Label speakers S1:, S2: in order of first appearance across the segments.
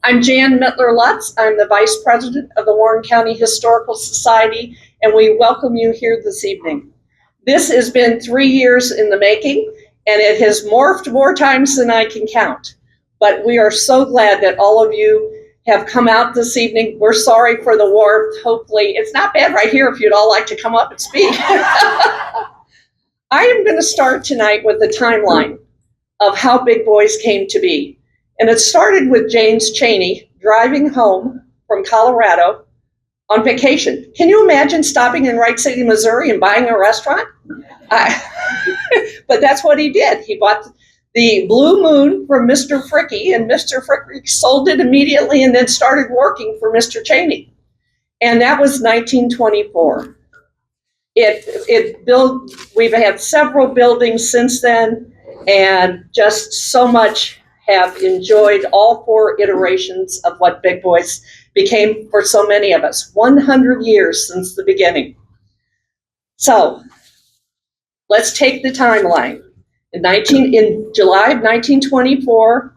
S1: I'm Jan Mittler-Lutz. I'm the Vice President of the Warren County Historical Society, and we welcome you here this evening. This has been 3 years in the making, and it has morphed more times than I can count. But we are so glad that all of you have come out this evening. We're sorry for the warmth. Hopefully, it's not bad right here if you'd all like to come up and speak. I am going to start tonight with the timeline of how Big Boys came to be. And it started with James Chaney driving home from Colorado on vacation. Can you imagine stopping in Wright City, Missouri and buying a restaurant? But that's what he did. He bought the Blue Moon from Mr. Fricky, and Mr. Fricky sold it immediately and then started working for Mr. Chaney. And that was 1924. We've had several buildings since then, and just so much have enjoyed all 4 iterations of what Big Boys became for so many of us. 100 years since the beginning. So let's take the timeline. In July of 1924,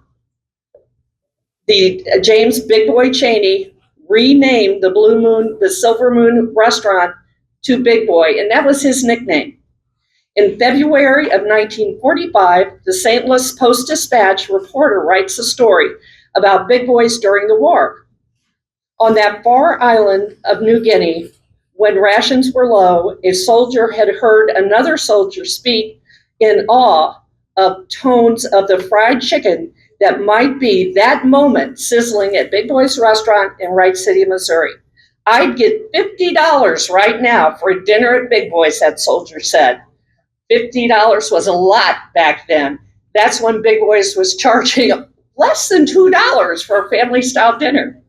S1: the James Big Boy Chaney renamed the Blue Moon, the Silver Moon restaurant to Big Boy, and that was his nickname. In February of 1945, the St. Louis Post-Dispatch reporter writes a story about Big Boys during the war. On that far island of New Guinea, when rations were low, a soldier had heard another soldier speak in awe of tones of the fried chicken that might be that moment sizzling at Big Boy's restaurant in Wright City, Missouri. I'd get $50 right now for a dinner at Big Boy's, that soldier said. $50 was a lot back then. That's when Big Boys was charging less than $2 for a family-style dinner.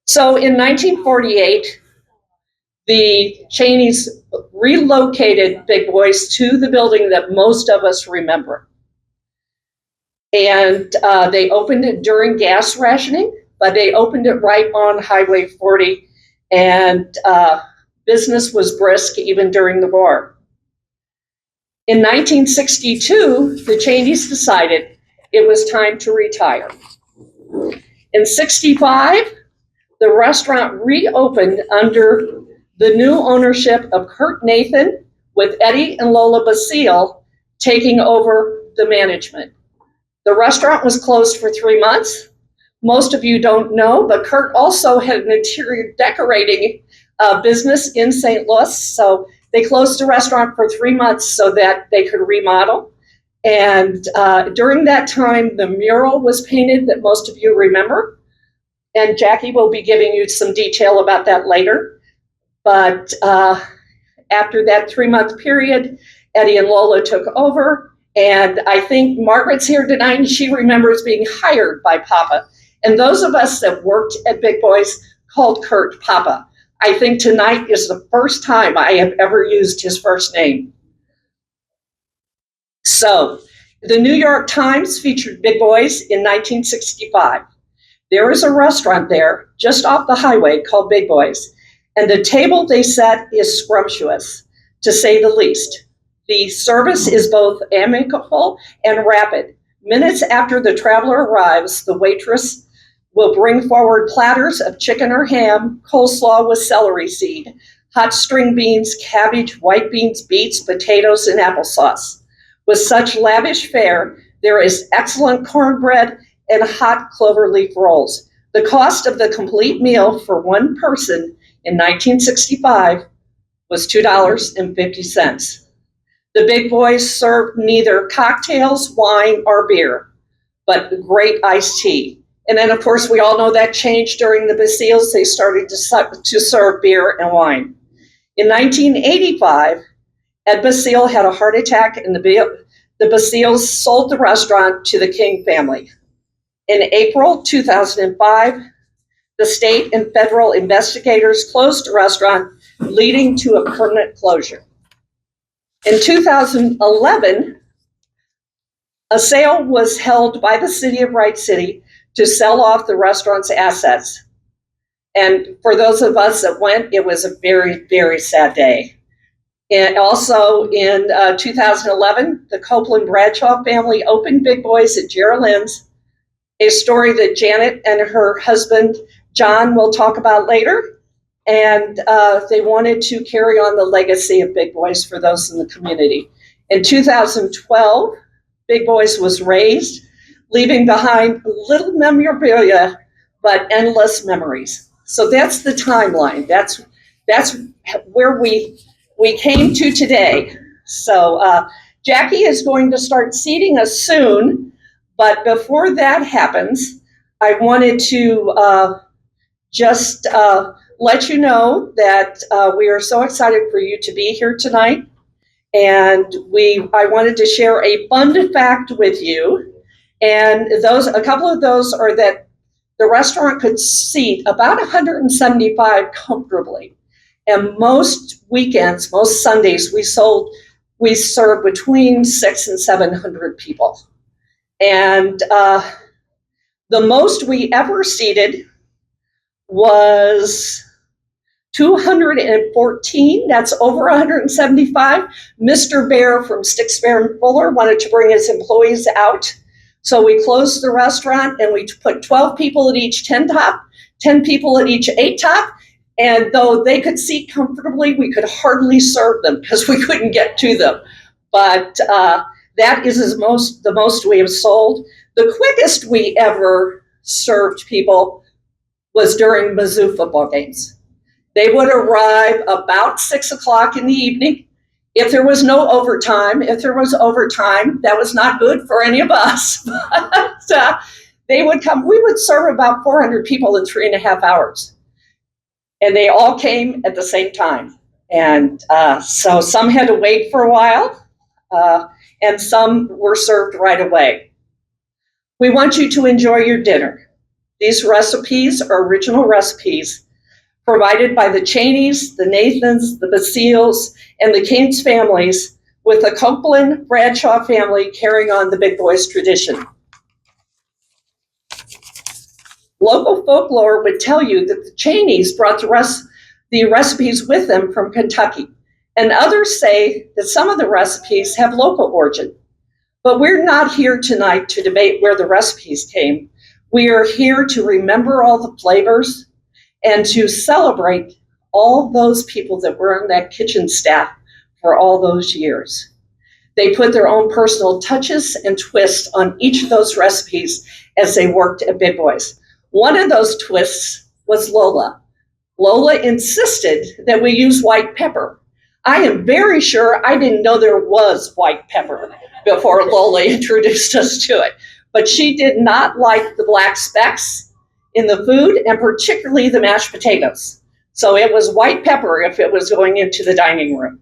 S1: So in 1948, the Cheneys relocated Big Boys to the building that most of us remember. And they opened it during gas rationing, but they opened it right on Highway 40, and business was brisk even during the war. In 1962, the Cheneys decided it was time to retire. In 65, the restaurant reopened under the new ownership of Kurt Nathan, with Eddie and Lola Basile taking over the management. The restaurant was closed for 3 months. Most of you don't know, but Kurt also had an interior decorating business in St. Louis, so they closed the restaurant for 3 months so that they could remodel. And during that time, the mural was painted that most of you remember. And Jackie will be giving you some detail about that later. But after that 3-month period, Eddie and Lola took over. And I think Margaret's here tonight, and she remembers being hired by Papa. And those of us that worked at Big Boys called Kurt Papa. I think tonight is the first time I have ever used his first name. So, the New York Times featured Big Boys in 1965. There is a restaurant there just off the highway called Big Boys, and the table they set is scrumptious, to say the least. The service is both amicable and rapid. Minutes after the traveler arrives, the waitress will bring forward platters of chicken or ham, coleslaw with celery seed, hot string beans, cabbage, white beans, beets, potatoes, and applesauce. With such lavish fare, there is excellent cornbread and hot cloverleaf rolls. The cost of the complete meal for one person in 1965 was $2.50. The Big Boys served neither cocktails, wine, or beer, but great iced tea. And then, of course, we all know that changed during the Basiles. They started to serve beer and wine. In 1985, Ed Basile had a heart attack, and the Basiles sold the restaurant to the King family. In April 2005, the state and federal investigators closed the restaurant, leading to a permanent closure. In 2011, a sale was held by the city of Wright City to sell off the restaurant's assets. And for those of us that went, it was a very, very sad day. And also in 2011, the Copeland Bradshaw family opened Big Boys at Geraldine's a story that Janet and her husband, John, will talk about later. And they wanted to carry on the legacy of Big Boys for those in the community. In 2012, Big Boys was raised, leaving behind little memorabilia, but endless memories. So that's the timeline. That's where we came to today. So Jackie is going to start seating us soon, but before that happens, I wanted to just let you know that we are so excited for you to be here tonight. And I wanted to share a fun fact with you. And a couple of those are that the restaurant could seat about 175 comfortably. And most weekends, most Sundays, we serve between 600 and 700 people. And the most we ever seated was 214. That's over 175. Mr. Bear from Sticks Bear and Fuller wanted to bring his employees out. So we closed the restaurant and we put 12 people at each 10 top, 10 people at each 8 top. And though they could seat comfortably, we could hardly serve them because we couldn't get to them. But that is the most we have sold. The quickest we ever served people was during Mizzou football games. They would arrive about 6 o'clock in the evening. If there was no overtime, that was not good for any of us. But they would come. We would serve about 400 people in 3.5 hours. And they all came at the same time. And so some had to wait for a while, and some were served right away. We want you to enjoy your dinner. These recipes are original recipes provided by the Cheneys, the Nathans, the Basiles, and the Kings families, with the Copeland Bradshaw family carrying on the Big Boys tradition. Local folklore would tell you that the Cheneys brought the recipes with them from Kentucky, and others say that some of the recipes have local origin. But we're not here tonight to debate where the recipes came. We are here to remember all the flavors and to celebrate all those people that were on that kitchen staff for all those years. They put their own personal touches and twists on each of those recipes as they worked at Big Boys. One of those twists was Lola. Lola insisted that we use white pepper. I am very sure I didn't know there was white pepper before Lola introduced us to it. But she did not like the black specks in the food, and particularly the mashed potatoes. So it was white pepper if it was going into the dining room.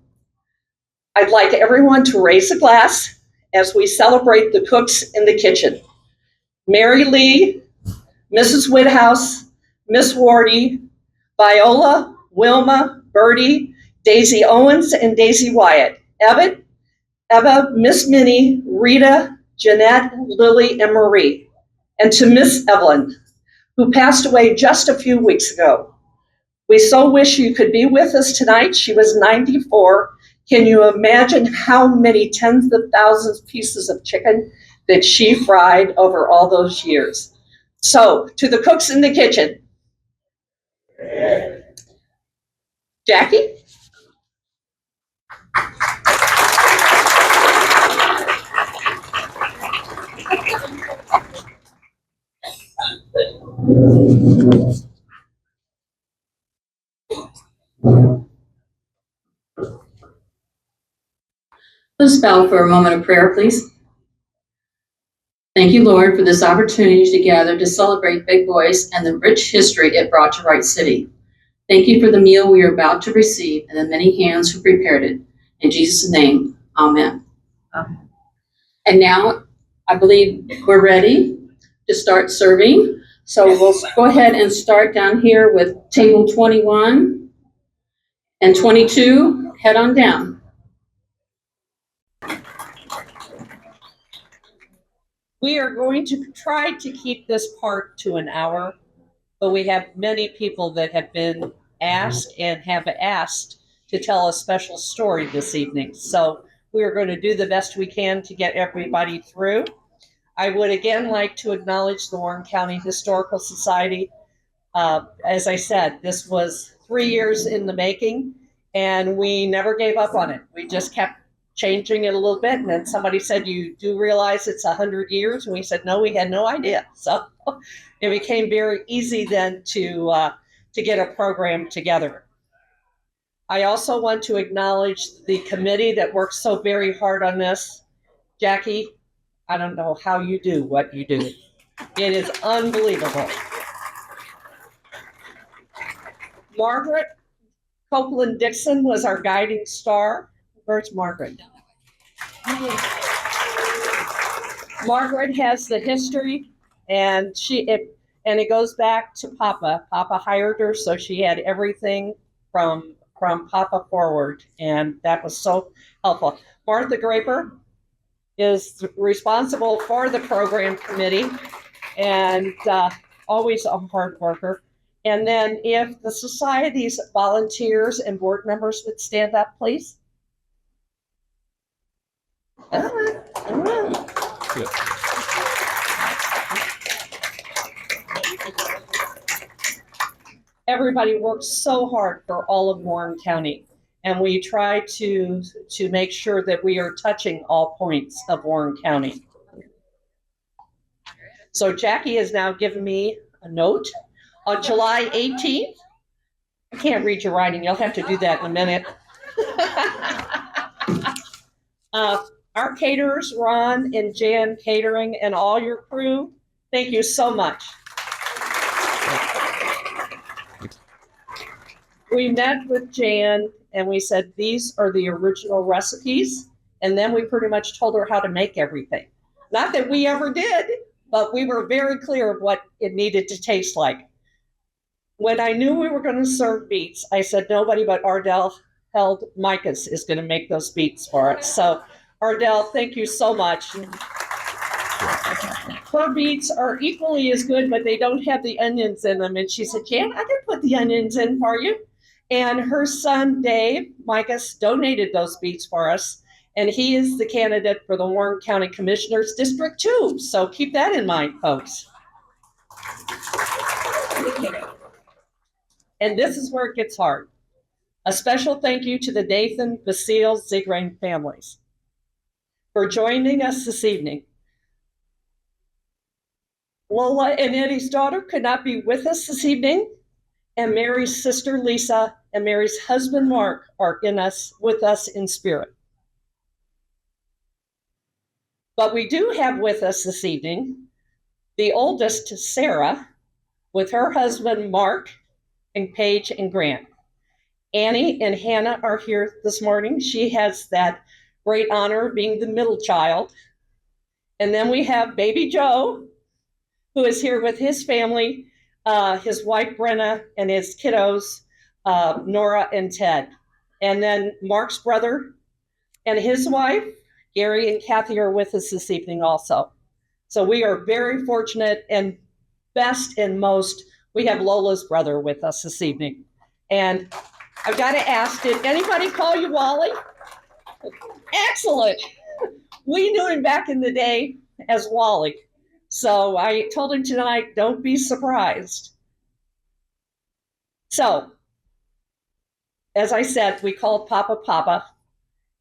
S1: I'd like everyone to raise a glass as we celebrate the cooks in the kitchen. Mary Lee, Mrs. Woodhouse, Miss Wardy, Viola, Wilma, Bertie, Daisy Owens, and Daisy Wyatt, Eva, Miss Minnie, Rita, Jeanette, Lily, and Marie, and to Miss Evelyn, who passed away just a few weeks ago. We so wish you could be with us tonight. She was 94. Can you imagine how many tens of thousands of pieces of chicken that she fried over all those years? So, to the cooks in the kitchen. Jackie?
S2: Let's bow for a moment of prayer, please. Thank you, Lord, for this opportunity to gather to celebrate Big Boys and the rich history it brought to Wright City. Thank you for the meal we are about to receive and the many hands who prepared it. In Jesus' name, amen. Amen. And now, I believe we're ready to start serving. So we'll go ahead and start down here with table 21 and 22. Head on down.
S1: We are going to try to keep this part to an hour, but we have many people that have been asked and have asked to tell a special story this evening. So we are going to do the best we can to get everybody through. I would again like to acknowledge the Warren County Historical Society. As I said, this was 3 years in the making, and we never gave up on it. We just kept changing it a little bit, and then somebody said, "You do realize it's 100 years?" And we said, "No, we had no idea." So it became very easy then to get a program together. I also want to acknowledge the committee that worked so very hard on this. Jackie, I don't know how you do what you do. It is unbelievable. Margaret Copeland Dixon was our guiding star. Where's Margaret? Margaret has the history, and it goes back to Papa. Papa hired her, so she had everything from Papa forward, and that was so helpful. Martha Graper is responsible for the program committee, and always a hard worker. And then if the society's volunteers and board members would stand up, please. Everybody works so hard for all of Warren County, and we try to make sure that we are touching all points of Warren County. So Jackie has now given me a note. On July 18th, I can't read your writing. You'll have to do that in a minute. Our caterers, Ron and Jan Catering, and all your crew, thank you so much. We met with Jan and we said, these are the original recipes. And then we pretty much told her how to make everything. Not that we ever did, but we were very clear of what it needed to taste like. When I knew we were going to serve beets, I said, nobody but Ardell Held Micahs is going to make those beets for us. So Ardell, thank you so much. Her beets are equally as good, but they don't have the onions in them. And she said, Jan, I can put the onions in for you. And her son, Dave Micahs, donated those beets for us. And he is the candidate for the Warren County Commissioners District 2. So keep that in mind, folks. And this is where it gets hard. A special thank you to the Nathan, Basile, Zigrain families for joining us this evening. Lola and Eddie's daughter could not be with us this evening, and Mary's sister Lisa and Mary's husband Mark are with us in spirit. But we do have with us this evening the oldest, Sarah, with her husband Mark and Paige and Grant. Annie and Hannah are here this morning. She has that great honor of being the middle child. And then we have baby Joe, who is here with his family, his wife Brenna, and his kiddos, Nora and Ted. And then Mark's brother and his wife, Gary and Kathy, are with us this evening also. So we are very fortunate, and best and most, we have Lola's brother with us this evening. And I've got to ask, did anybody call you Wally? Excellent. We knew him back in the day as Wally. So I told him tonight, don't be surprised. So, as I said, we called Papa Papa.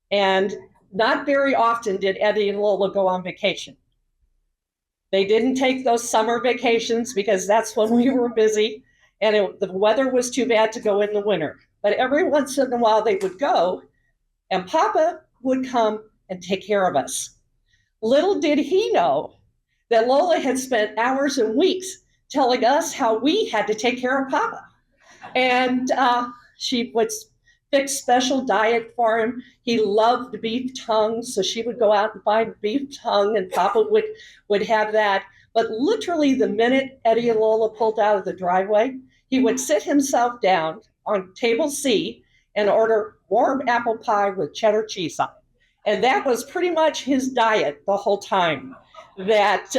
S1: And not very often did Eddie and Lola go on vacation. They didn't take those summer vacations because that's when we were busy. And the weather was too bad to go in the winter. But every once in a while they would go, and Papa would come and take care of us. Little did he know that Lola had spent hours and weeks telling us how we had to take care of Papa. And she would fix special diet for him. He loved beef tongue, so she would go out and find beef tongue, and Papa would have that. But literally the minute Eddie and Lola pulled out of the driveway, he would sit himself down on table C and order warm apple pie with cheddar cheese on it. And that was pretty much his diet the whole time that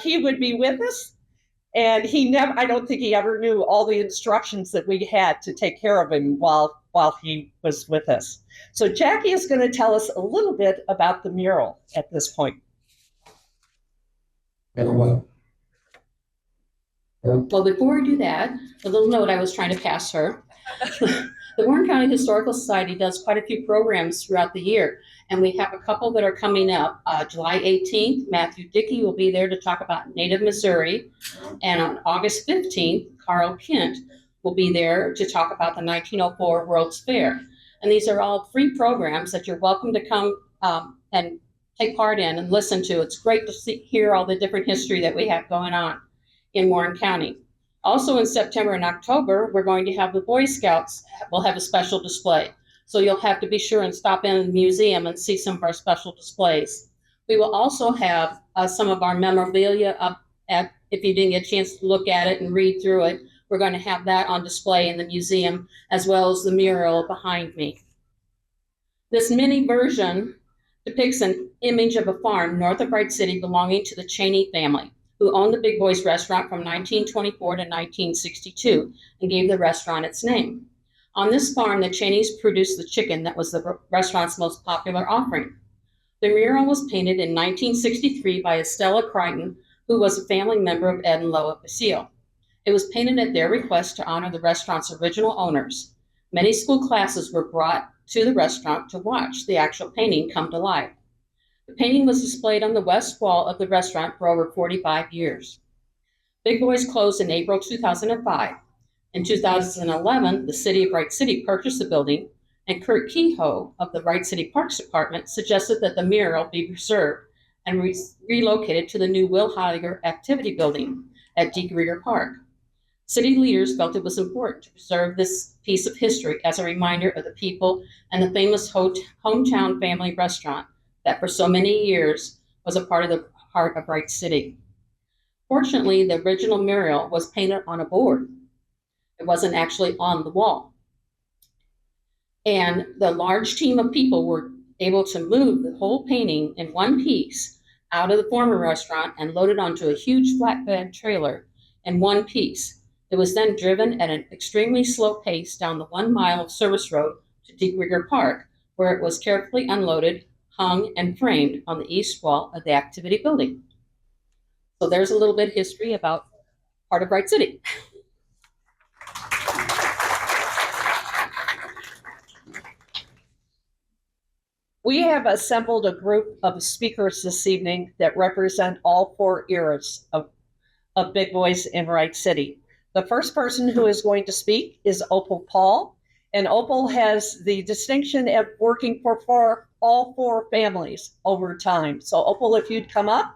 S1: he would be with us. And I don't think he ever knew all the instructions that we had to take care of him while he was with us. So Jackie is going to tell us a little bit about the mural at this point.
S2: Well, before we do that, a little note I was trying to pass her. The Warren County Historical Society does quite a few programs throughout the year, and we have a couple that are coming up. July 18th, Matthew Dickey will be there to talk about Native Missouri, and on August 15th, Carl Kent will be there to talk about the 1904 World's Fair. And these are all free programs that you're welcome to come and take part in and listen to. It's great to hear all the different history that we have going on in Warren County. Also in September and October, we're going to have the Boy Scouts will have a special display. So you'll have to be sure and stop in the museum and see some of our special displays. We will also have some of our memorabilia up at, if you didn't get a chance to look at it and read through it, we're going to have that on display in the museum, as well as the mural behind me. This mini version depicts an image of a farm north of Wright City belonging to the Cheney family, who owned the Big Boys restaurant from 1924 to 1962 and gave the restaurant its name. On this farm, the Cheneys produced the chicken that was the restaurant's most popular offering. The mural was painted in 1963 by Estella Crichton, who was a family member of Ed and Lois Basile. It was painted at their request to honor the restaurant's original owners. Many school classes were brought to the restaurant to watch the actual painting come to life. The painting was displayed on the west wall of the restaurant for over 45 years. Big Boys closed in April 2005. In 2011, the city of Wright City purchased the building, and Kurt Kehoe of the Wright City Parks Department suggested that the mural be preserved and relocated to the new Will Heidegger Activity Building at Deke Rieger Park. City leaders felt it was important to preserve this piece of history as a reminder of the people and the famous hometown family restaurant that for so many years was a part of the heart of Wright City. Fortunately, the original mural was painted on a board. It wasn't actually on the wall. And the large team of people were able to move the whole painting in one piece out of the former restaurant and load it onto a huge flatbed trailer in one piece. It was then driven at an extremely slow pace down the 1 mile of service road to Deke Rieger Park, where it was carefully unloaded, hung, and framed on the east wall of the activity building. So there's a little bit of history about part of Wright City.
S1: We have assembled a group of speakers this evening that represent all 4 eras of Big Boys in Wright City. The first person who is going to speak is Opal Paul, and Opal has the distinction of working for all 4 families over time. So Opal, if you'd come up.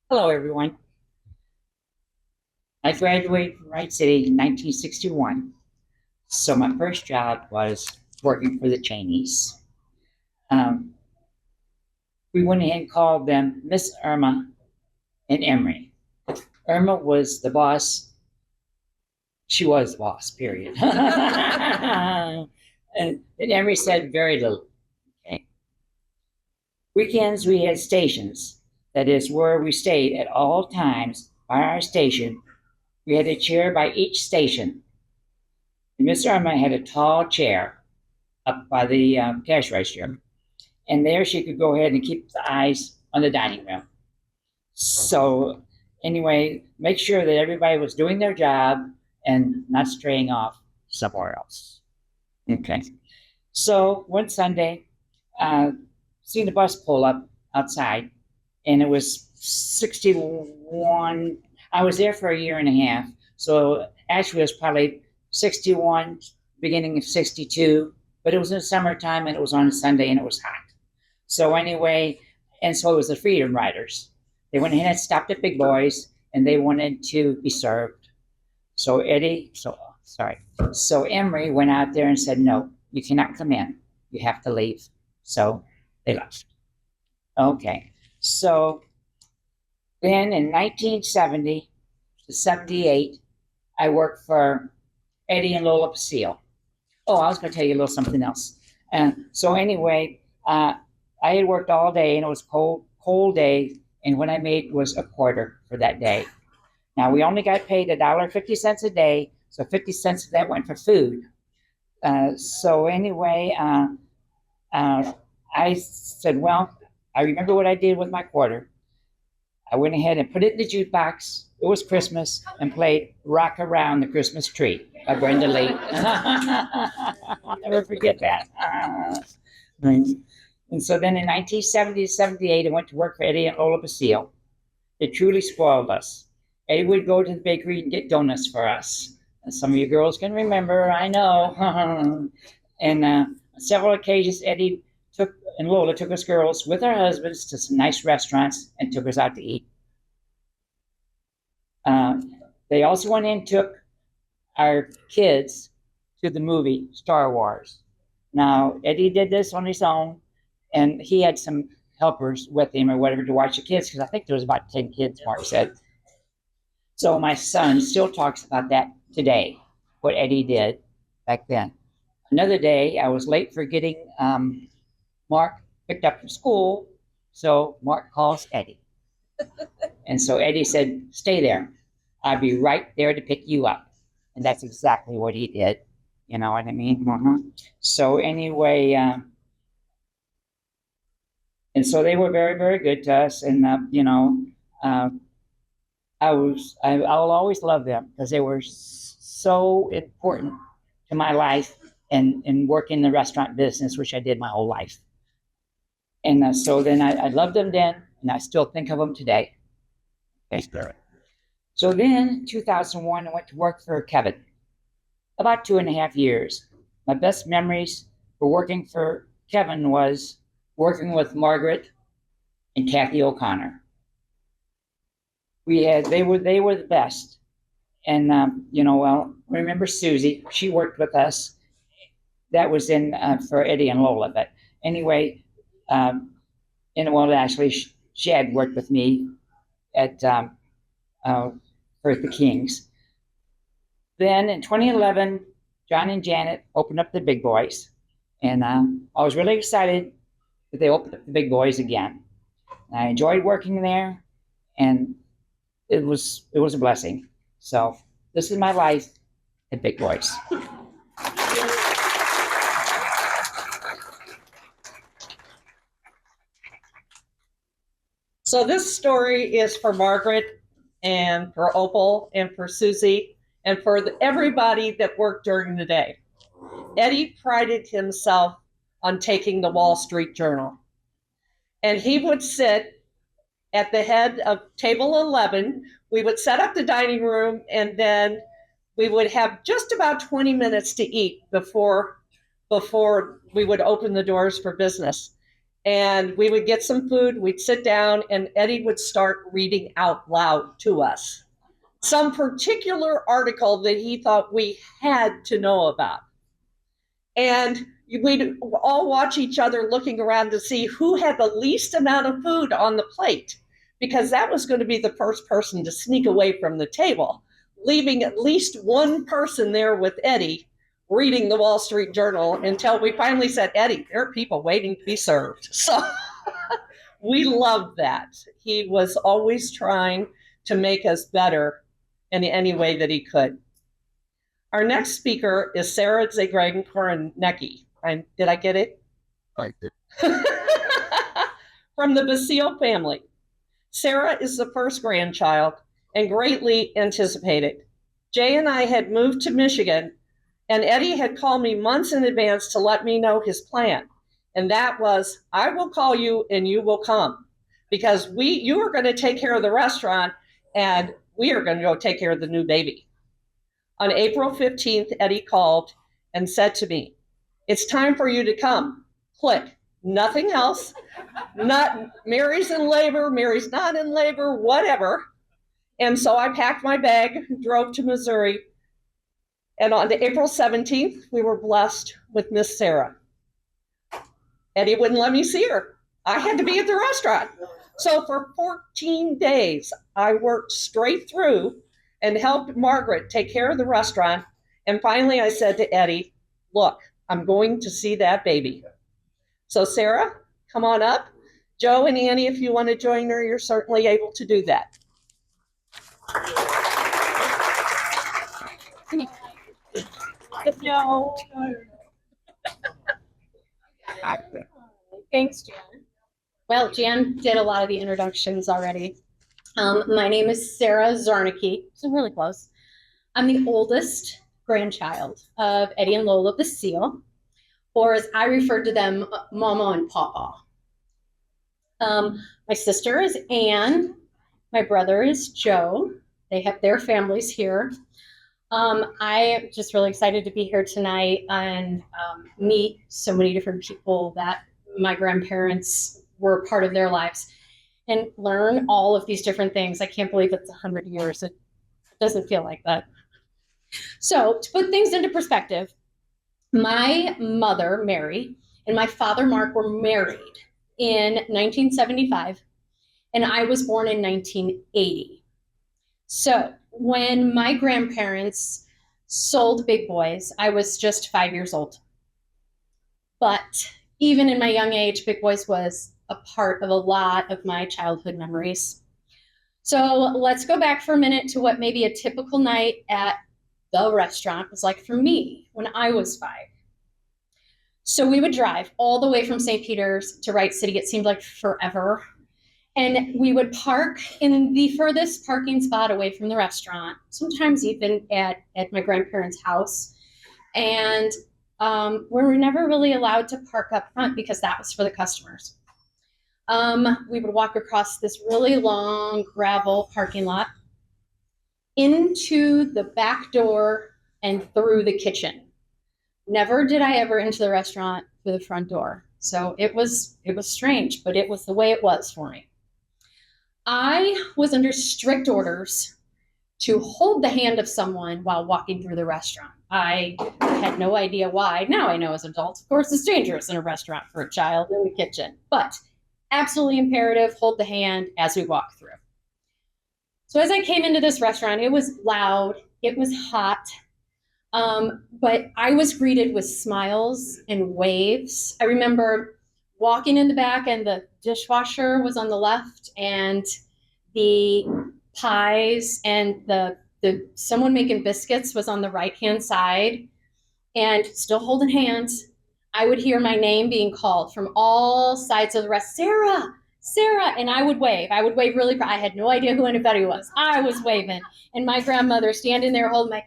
S3: Hello, everyone. I graduated from Wright City in 1961. So my first job was working for the Cheneys. We went ahead and called them Miss Irma and Emery. Irma was the boss. She was the boss, period. and Emery said very little. Okay. Weekends, we had stations. That is where we stayed at all times by our station. We had a chair by each station. Miss Irma had a tall chair up by the cash register, and there she could go ahead and keep the eyes on the dining room. So anyway, make sure that everybody was doing their job and not straying off somewhere else. Okay. So one Sunday, seen the bus pull up outside, and it was 61. I was there for a year and a half, so actually it was probably 61, beginning of 62, but it was in the summertime and it was on a Sunday and it was hot. So anyway, and so it was the Freedom Riders. They went ahead and stopped at Big Boys and they wanted to be served. So Emery went out there and said, no, you cannot come in. You have to leave. So they left. Okay. So then in 1970 to 78, I worked for Eddie and Lola Basile. Oh, I was going to tell you a little something else. And so anyway, I had worked all day, and it was cold day, and what I made was a quarter for that day. Now we only got paid $1.50 a day, so 50 cents of that went for food. So anyway, I said, well, I remember what I did with my quarter. I went ahead and put it in the jukebox. It was Christmas, and played "Rock Around the Christmas Tree" by Brenda Lee. I'll never forget that. And so then in 1970 to 78, I went to work for Eddie and Lola Basile. They truly spoiled us. Eddie would go to the bakery and get donuts for us. And some of you girls can remember, I know. And on several occasions, Eddie and Lola took us girls with our husbands to some nice restaurants and took us out to eat. They also went and took our kids to the movie Star Wars. Now, Eddie did this on his own, and he had some helpers with him or whatever to watch the kids, because I think there was about 10 kids, Mark said. So my son still talks about that today, what Eddie did back then. Another day, I was late for getting Mark picked up from school, so Mark calls Eddie. And so Eddie said, stay there. I'll be right there to pick you up. And that's exactly what he did. You know what I mean? So anyway, and so they were very, very good to us. And, I'll always love them because they were so important to my life and working the restaurant business, which I did my whole life. And so then I loved them then, and I still think of them today. Okay. So then, 2001, I went to work for Kevin. About 2.5 years. My best memories for working for Kevin was working with Margaret and Kathy O'Connor. They were the best. And remember Susie? She worked with us. That was in for Eddie and Lola. But anyway, actually, she had worked with me at for the Kings. Then in 2011, John and Janet opened up the Big Boys, and I was really excited that they opened up the Big Boys again. I enjoyed working there, and it was a blessing. So this is my life at Big Boys.
S1: So this story is for Margaret and for Opal and for Susie and for everybody that worked during the day. Eddie prided himself on taking the Wall Street Journal. And he would sit at the head of table 11. We would set up the dining room, and then we would have just about 20 minutes to eat before we would open the doors for business. And we would get some food, we'd sit down, and Eddie would start reading out loud to us some particular article that he thought we had to know about. And we'd all watch each other looking around to see who had the least amount of food on the plate, because that was going to be the first person to sneak away from the table, leaving at least one person there with Eddie reading the Wall Street Journal until we finally said, Eddie, there are people waiting to be served. So we loved that. He was always trying to make us better in any way that he could. Our next speaker is Sarah Zagregan-Koronecki. Did I get it?
S4: I did.
S1: From the Basile family. Sarah is the first grandchild and greatly anticipated. Jay and I had moved to Michigan, and Eddie had called me months in advance to let me know his plan. And that was, I will call you and you will come, because you are going to take care of the restaurant and we are going to go take care of the new baby. On April 15th, Eddie called and said to me, it's time for you to come. Click. Nothing else. Not Mary's in labor, Mary's not in labor, whatever. And so I packed my bag, drove to Missouri. And on April 17th, we were blessed with Miss Sarah. Eddie wouldn't let me see her. I had to be at the restaurant. So for 14 days, I worked straight through and helped Margaret take care of the restaurant. And finally, I said to Eddie, look, I'm going to see that baby. So Sarah, come on up. Joe and Annie, if you want to join her, you're certainly able to do that.
S4: No. Thanks, Jan. Well, Jan did a lot of the introductions already. My name is Sarah Zarnicki, so really close. I'm the oldest grandchild of Eddie and Lola Basile, or as I referred to them, Mama and Papa. My sister is Anne. My brother is Joe. They have their families here. I am just really excited to be here tonight and meet so many different people that my grandparents were part of their lives and learn all of these different things. I can't believe it's 100 years. It doesn't feel like that. So to put things into perspective, my mother, Mary, and my father, Mark, were married in 1975, and I was born in 1980. So when my grandparents sold Big Boys, I was just 5 years old. But even in my young age, Big Boys was a part of a lot of my childhood memories. So let's go back for a minute to what maybe a typical night at the restaurant was like for me when I was 5. So we would drive all the way from St. Peter's to Wright City. It seemed like forever. And we would park in the furthest parking spot away from the restaurant, sometimes even at my grandparents' house. And we were never really allowed to park up front because that was for the customers. We would walk across this really long gravel parking lot into the back door and through the kitchen. Never did I ever enter the restaurant through the front door. So it was strange, but it was the way it was for me. I was under strict orders to hold the hand of someone while walking through the restaurant. I had no idea why. Now I know as adults, of course, it's dangerous in a restaurant for a child in the kitchen, but absolutely imperative, hold the hand as we walk through. So as I came into this restaurant, it was loud, it was hot, but I was greeted with smiles and waves. I remember walking in the back and the dishwasher was on the left and the pies and the someone making biscuits was on the right-hand side, and still holding hands. I would hear my name being called from all sides of the rest, Sarah, Sarah, and I would wave. I would wave really. I had no idea who anybody was. I was waving, and my grandmother standing there holding my,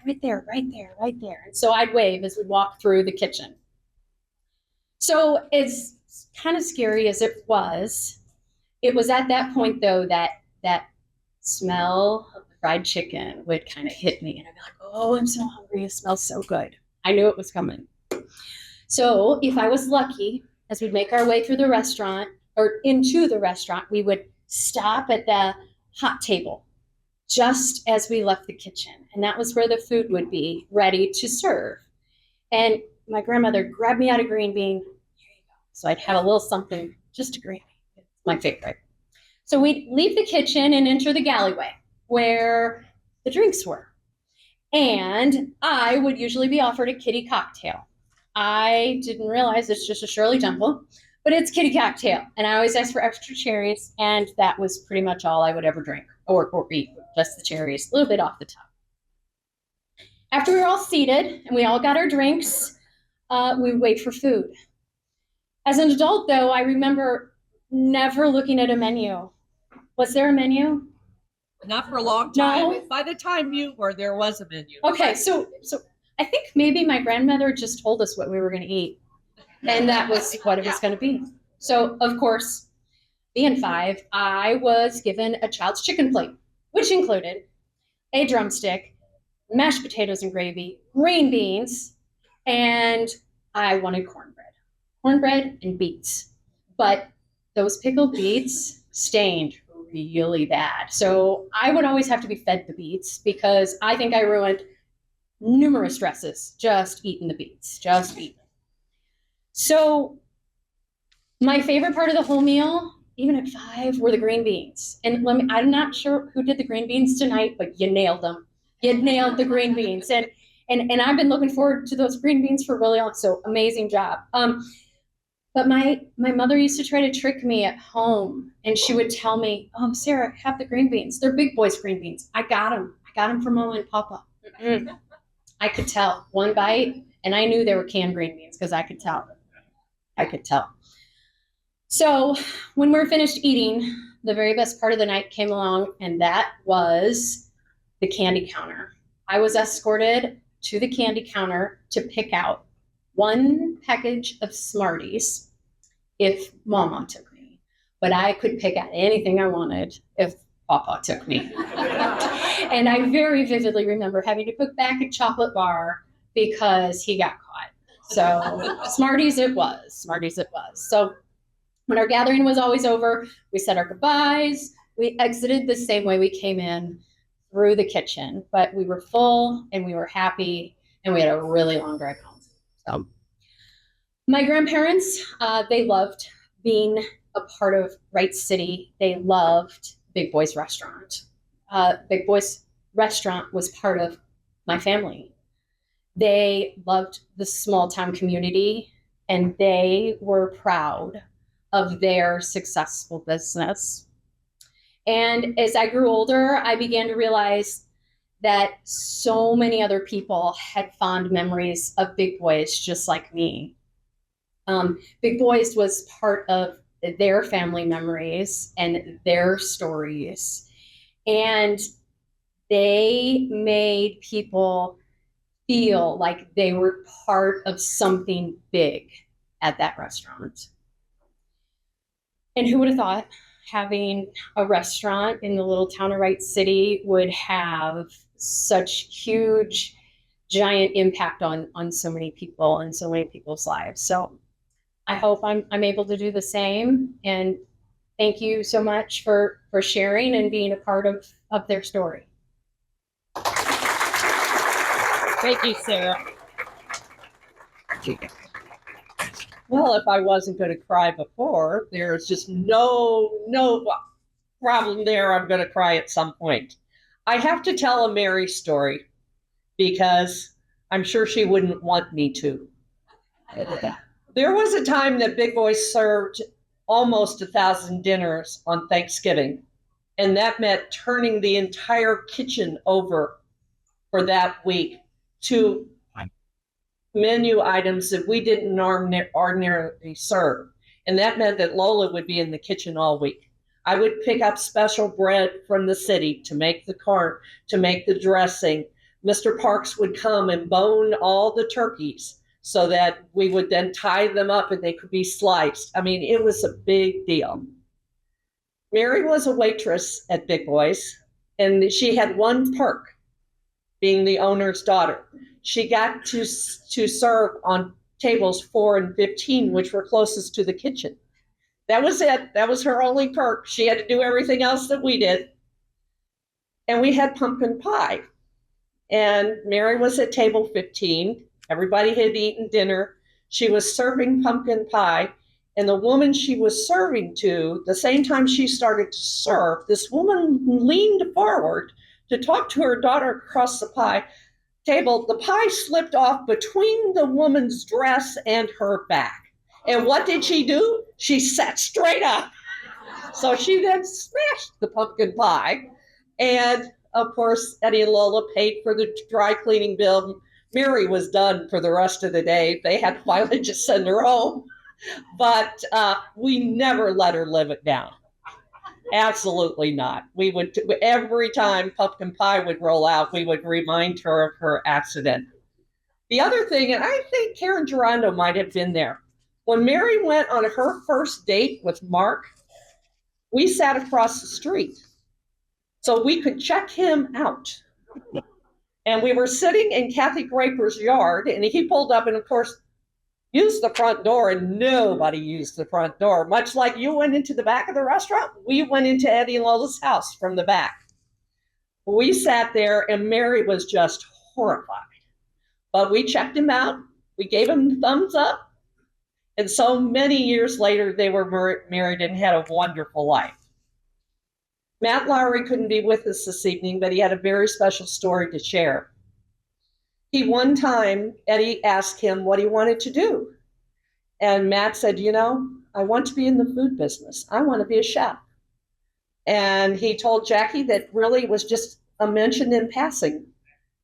S4: right there, right there, right there. And so I'd wave as we walked through the kitchen. So as kind of scary as it was at that point though that smell of the fried chicken would kind of hit me, and I'd be like, oh, I'm so hungry. It smells so good. I knew it was coming. So if I was lucky, as we'd make our way through the restaurant or into the restaurant, we would stop at the hot table just as we left the kitchen. And that was where the food would be ready to serve. And my grandmother grabbed me out a green bean. Here you go. So I'd have a little something, just a green bean. It's my favorite. So we'd leave the kitchen and enter the gallery where the drinks were. And I would usually be offered a kitty cocktail. I didn't realize it's just a Shirley Temple, but it's kitty cocktail. And I always asked for extra cherries, and that was pretty much all I would ever drink or eat, just the cherries, a little bit off the top. After we were all seated and we all got our drinks, we would wait for food. As an adult, though, I remember never looking at a menu. Was there a menu?
S5: Not for a long time.
S4: No.
S5: By the time you were, there was a menu.
S4: Okay, so I think maybe my grandmother just told us what we were going to eat, and that was what it was going to be. So, of course, being 5, I was given a child's chicken plate, which included a drumstick, mashed potatoes and gravy, green beans, and I wanted cornbread and beets. But those pickled beets stained really bad. So I would always have to be fed the beets because I think I ruined numerous dresses just eating the beets, just eating. So my favorite part of the whole meal even at 5, were the green beans. And I'm not sure who did the green beans tonight, but you nailed them. You nailed the green beans. And I've been looking forward to those green beans for really long. So amazing job. But my mother used to try to trick me at home, and she would tell me, Sarah, have the green beans. They're big boys green beans. I got them. I got them from Mama and Papa. I could tell one bite, and I knew they were canned green beans because I could tell. I could tell. So when we were finished eating, the very best part of the night came along, and that was the candy counter. I was escorted to the candy counter to pick out one package of Smarties if Mama took me, but I could pick out anything I wanted if Papa took me. And I very vividly remember having to put back a chocolate bar because he got caught. So Smarties it was. Smarties it was. So when our gathering was always over, we said our goodbyes. We exited the same way we came in, through the kitchen, but we were full and we were happy, and we had a really long drive home. So my grandparents, they loved being a part of Wright City. They loved Big Boy's restaurant. Big Boy's restaurant was part of my family. They loved the small town community, and they were proud of their successful business. And as I grew older, I began to realize that so many other people had fond memories of Big Boys just like me. Big Boys was part of their family memories and their stories. And they made people feel like they were part of something big at that restaurant. And who would have thought having a restaurant in the little town of Wright City would have such huge, giant impact on so many people and so many people's lives. So I hope I'm able to do the same. And thank you so much for sharing and being a part of their story.
S5: Thank you, Sarah. Well, if I wasn't going to cry before, there's just no problem there. I'm going to cry at some point. I have to tell a Mary story because I'm sure she wouldn't want me to. There was a time that Big Boy served almost 1,000 dinners on Thanksgiving, and that meant turning the entire kitchen over for that week to menu items that we didn't ordinarily serve. And that meant that Lola would be in the kitchen all week. I would pick up special bread from the city to make the corn, to make the dressing. Mr. Parks would come and bone all the turkeys so that we would then tie them up and they could be sliced. I mean, it was a big deal. Mary was a waitress at Big Boy's, and she had one perk, being the owner's daughter. She got to serve on tables 4 and 15, which were closest to the kitchen. That was it. That was her only perk. She had to do everything else that we did. And we had pumpkin pie. And Mary was at table 15. Everybody had eaten dinner. She was serving pumpkin pie. And the woman she was serving to, the same time she started to serve, this woman leaned forward to talk to her daughter across the pie table. The pie slipped off between the woman's dress and her back. And what did she do? She sat straight up. So she then smashed the pumpkin pie. And of course, Eddie and Lola paid for the dry cleaning bill. Mary was done for the rest of the day. They had to finally just send her home. But we never let her live it down. Absolutely not. We would, every time pumpkin pie would roll out, we would remind her of her accident. The other thing, and I think Karen Gerando might have been there, when Mary went on her first date with Mark, we sat across the street so we could check him out. And we were sitting in Kathy Graper's yard, and he pulled up and, of course, used the front door, and nobody used the front door. Much like you went into the back of the restaurant, we went into Eddie and Lola's house from the back. We sat there, and Mary was just horrified. But we checked him out. We gave him the thumbs up. And so many years later, they were married and had a wonderful life. Matt Lowry couldn't be with us this evening, but he had a very special story to share. One time, Eddie asked him what he wanted to do. And Matt said, I want to be in the food business. I want to be a chef. And he told Jackie that really was just a mention in passing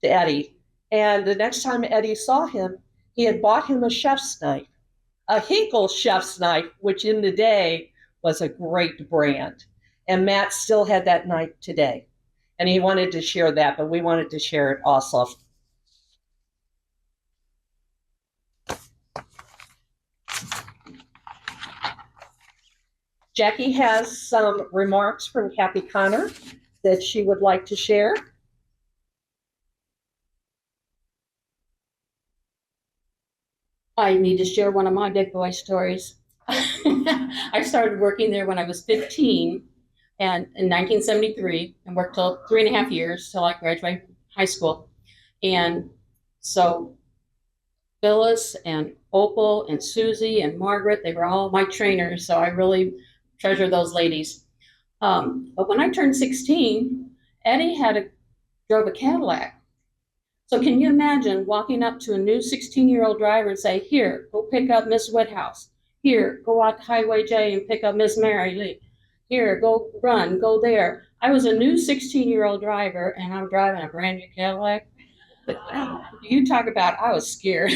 S5: to Eddie. And the next time Eddie saw him, he had bought him a chef's knife, a Hinkle chef's knife, which in the day was a great brand. And Matt still had that knife today. And he wanted to share that, but we wanted to share it also. Jackie has some remarks from Kathy Connor that she would like to share.
S2: I need to share one of my big boy stories. I started working there when I was 15 and in 1973 and worked till 3.5 years till I graduated high school. And so Phyllis and Opal and Susie and Margaret, they were all my trainers. So I really treasure those ladies. But when I turned 16, Eddie drove a Cadillac. So can you imagine walking up to a new 16-year-old driver and say, here, go pick up Miss Woodhouse. Here, go out to Highway J and pick up Miss Mary Lee. Here, go run, go there. I was a new 16-year-old driver, and I'm driving a brand new Cadillac. But you talk about, I was scared.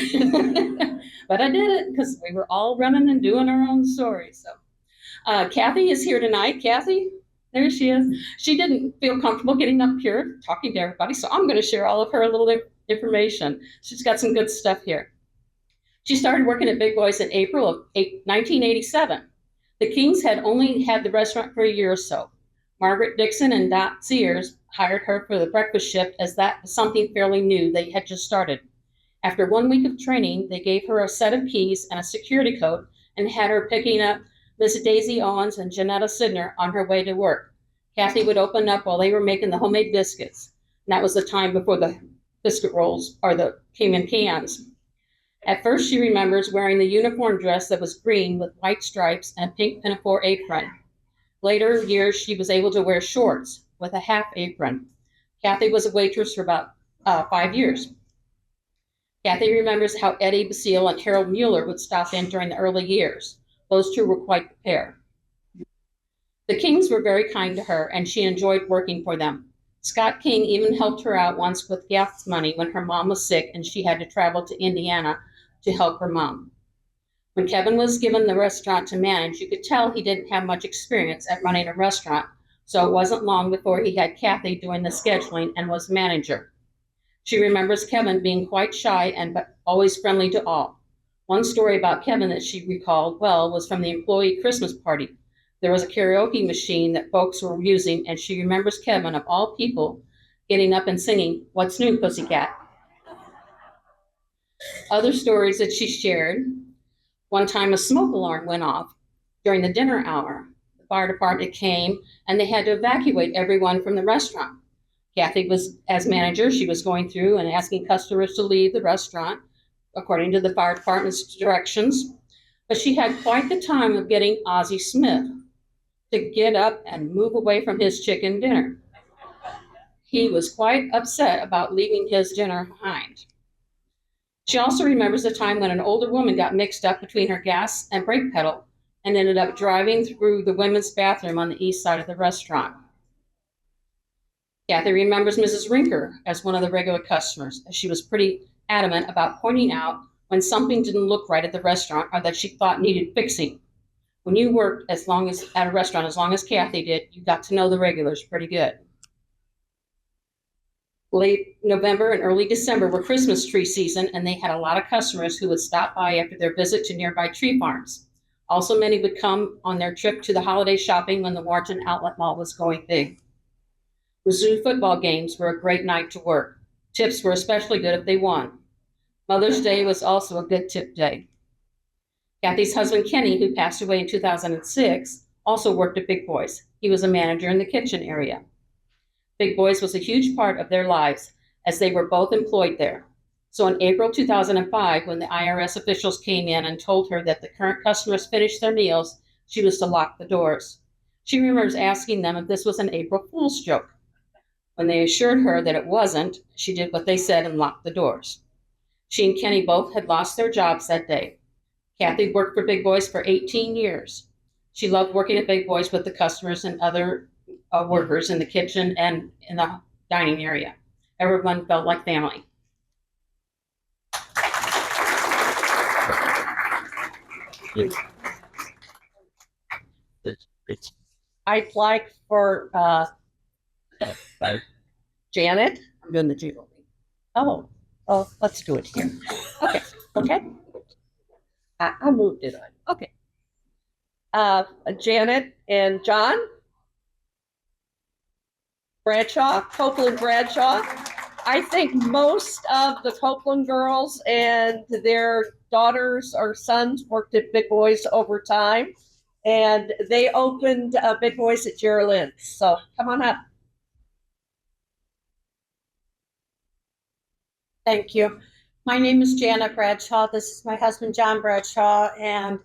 S2: But I did it because we were all running and doing our own stories. So Kathy is here tonight. Kathy, there she is. She didn't feel comfortable getting up here talking to everybody, so I'm going to share all of her little information. She's got some good stuff here. She started working at Big Boys in April of 1987. The Kings had only had the restaurant for a year or so. Margaret Dixon and Dot Sears hired her for the breakfast shift as that was something fairly new they had just started. After 1 week of training, they gave her a set of keys and a security code and had her picking up Miss Daisy Owens and Janetta Sidner on her way to work. Kathy would open up while they were making the homemade biscuits. And that was the time before the biscuit rolls came in cans. At first, she remembers wearing the uniform dress that was green with white stripes and a pink pinafore apron. Later years, she was able to wear shorts with a half apron. Kathy was a waitress for about 5 years. Kathy remembers how Eddie Basile and Harold Mueller would stop in during the early years. Those two were quite the pair. The Kings were very kind to her, and she enjoyed working for them. Scott King even helped her out once with gas money when her mom was sick and she had to travel to Indiana to help her mom. When Kevin was given the restaurant to manage, you could tell he didn't have much experience at running a restaurant, so it wasn't long before he had Kathy doing the scheduling and was manager. She remembers Kevin being quite shy but always friendly to all. One story about Kevin that she recalled well was from the employee Christmas party. There was a karaoke machine that folks were using, and she remembers Kevin, of all people, getting up and singing, "What's New, Pussycat?" Other stories that she shared, one time a smoke alarm went off during the dinner hour. The fire department came, and they had to evacuate everyone from the restaurant. Kathy was, as manager, she was going through and asking customers to leave the restaurant, according to the fire department's directions. But she had quite the time of getting Ozzie Smith to get up and move away from his chicken dinner. He was quite upset about leaving his dinner behind. She also remembers a time when an older woman got mixed up between her gas and brake pedal and ended up driving through the women's bathroom on the east side of the restaurant. Kathy remembers Mrs. Rinker as one of the regular customers, as she was pretty adamant about pointing out when something didn't look right at the restaurant or that she thought needed fixing. When you worked at a restaurant as long as Kathy did, you got to know the regulars pretty good. Late November and early December were Christmas tree season, and they had a lot of customers who would stop by after their visit to nearby tree farms. Also, many would come on their trip to the holiday shopping when the Wharton Outlet Mall was going big. Wazoo football games were a great night to work. Tips were especially good if they won. Mother's Day was also a good tip day. Kathy's husband, Kenny, who passed away in 2006, also worked at Big Boys. He was a manager in the kitchen area. Big Boys was a huge part of their lives as they were both employed there. So in April 2005, when the IRS officials came in and told her that the current customers finished their meals, she was to lock the doors. She remembers asking them if this was an April Fool's joke. When they assured her that it wasn't, she did what they said and locked the doors. She and Kenny both had lost their jobs that day. Kathy worked for Big Boys for 18 years. She loved working at Big Boys with the customers and other workers in the kitchen and in the dining area. Everyone felt like family.
S5: I'd like for Janet. I'm doing the Jubilee. Oh, let's do it here. Okay. I moved it on. Okay. Janet and John Bradshaw, Copeland Bradshaw. I think most of the Copeland girls and their daughters or sons worked at Big Boys over time, and they opened Big Boys at Geraldine. So come on up.
S4: Thank you. My name is Janet Bradshaw. This is my husband, John Bradshaw. And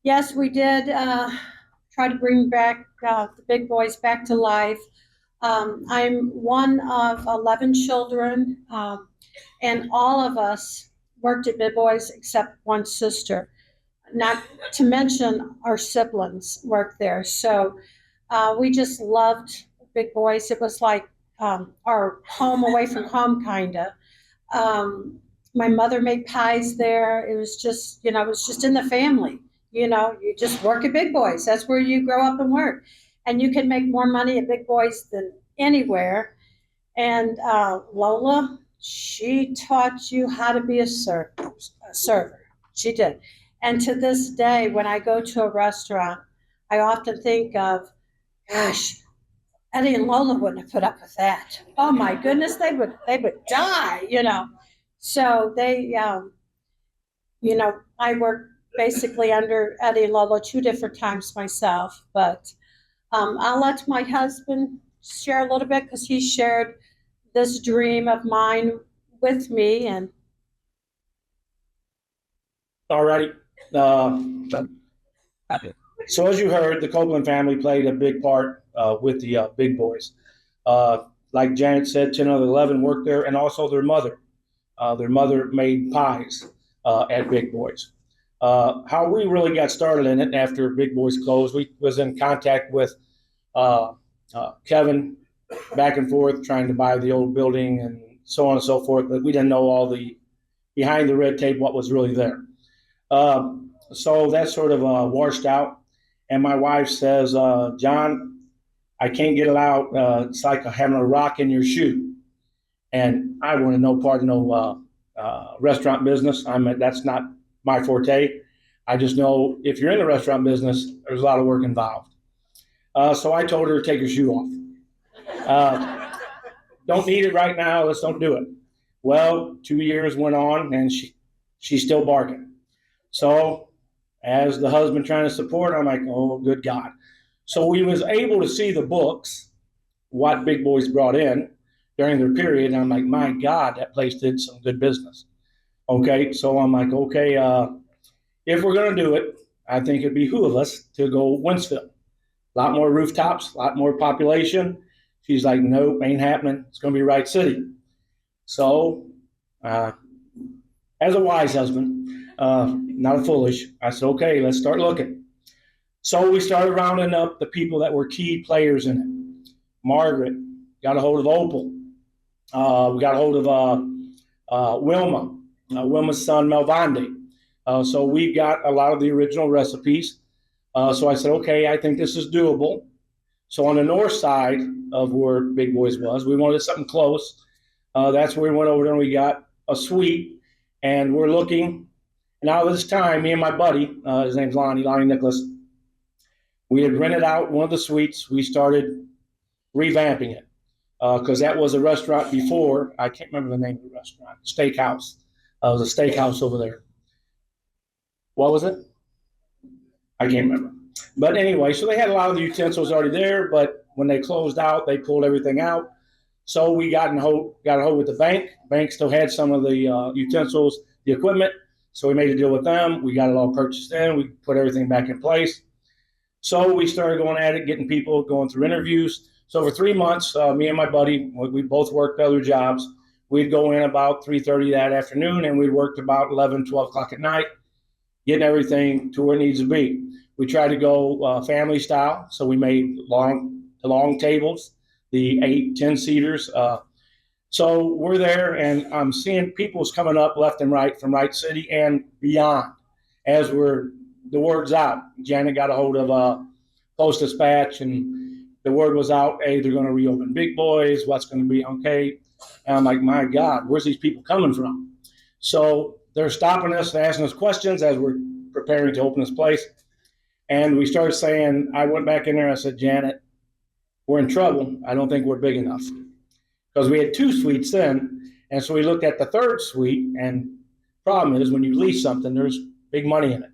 S4: yes, we did try to bring back the Big Boys back to life. I'm one of 11 children, and all of us worked at Big Boys except one sister. Not to mention our siblings worked there. So we just loved Big Boys. It was like our home away from home, kind of. My mother made pies there. It was just, it was just in the family. You just work at Big Boys. That's where you grow up and work. And you can make more money at Big Boys than anywhere. And Lola, she taught you how to be a server. She did. And to this day, when I go to a restaurant, I often think of, gosh, Eddie and Lola wouldn't have put up with that. Oh my goodness, they would die. So they, I worked basically under Eddie and Lola 2 different times myself, but I'll let my husband share a little bit because he shared this dream of mine with me. And
S6: all righty. So as you heard, the Copeland family played a big part with the Big Boys. Like Janet said, 10 of the 11 worked there, and also their mother. Their mother made pies at Big Boys. How we really got started in it after Big Boys closed, we was in contact with Kevin back and forth trying to buy the old building and so on and so forth, but we didn't know all the behind the red tape what was really there. So that sort of washed out, and my wife says, John, I can't get it out. It's like having a rock in your shoe. And I want to know part of no restaurant business. That's not my forte. I just know if you're in the restaurant business, there's a lot of work involved. So I told her to take her shoe off. Don't need it right now. Let's don't do it. Well, 2 years went on, and she's still barking. So as the husband trying to support, I'm like, oh, good God. So we was able to see the books, what Big Boys brought in during their period. And I'm like, my God, that place did some good business. Okay, so I'm like, okay, if we're going to do it, I think it'd behoove us to go Winsville. A lot more rooftops, a lot more population. She's like, nope, ain't happening. It's going to be Wright City. So as a wise husband, not a foolish, I said, okay, let's start looking. So we started rounding up the people that were key players in it. Margaret got a hold of Opal. We got a hold of Wilma, Wilma's son, Melvande. So we got a lot of the original recipes. So I said, okay, I think this is doable. So on the north side of where Big Boys was, we wanted something close. That's where we went over there and we got a suite. And we're looking. And out of this time, me and my buddy, his name's Lonnie Nicholas, we had rented out one of the suites. We started revamping it because that was a restaurant before. I can't remember the name of the restaurant. Steakhouse. It was a steakhouse over there. What was it? I can't remember. But anyway, so they had a lot of the utensils already there, but when they closed out, they pulled everything out. So we got a hold with the bank. Bank still had some of the utensils, the equipment. So we made a deal with them. We got it all purchased in. We put everything back in place. So we started going at it, getting people going through interviews. So for 3 months, me and my buddy, we both worked other jobs. We'd go in about 3:30 that afternoon, and we'd work about 11, 12 o'clock at night, getting everything to where it needs to be. We tried to go family style, so we made long tables, the 8, 10 seaters. So we're there, and I'm seeing people's coming up left and right from Wright City and beyond. As the word's out, Janet got a hold of Post Dispatch, and the word was out, hey, they're going to reopen Big Boys, what's going to be okay. And I'm like, my God, where's these people coming from? So they're stopping us, asking us questions as we're preparing to open this place. And we started saying, I went back in there, I said, Janet, we're in trouble. I don't think we're big enough. Because we had 2 suites then. And so we looked at the 3rd suite, and problem is when you lease something, there's big money in it.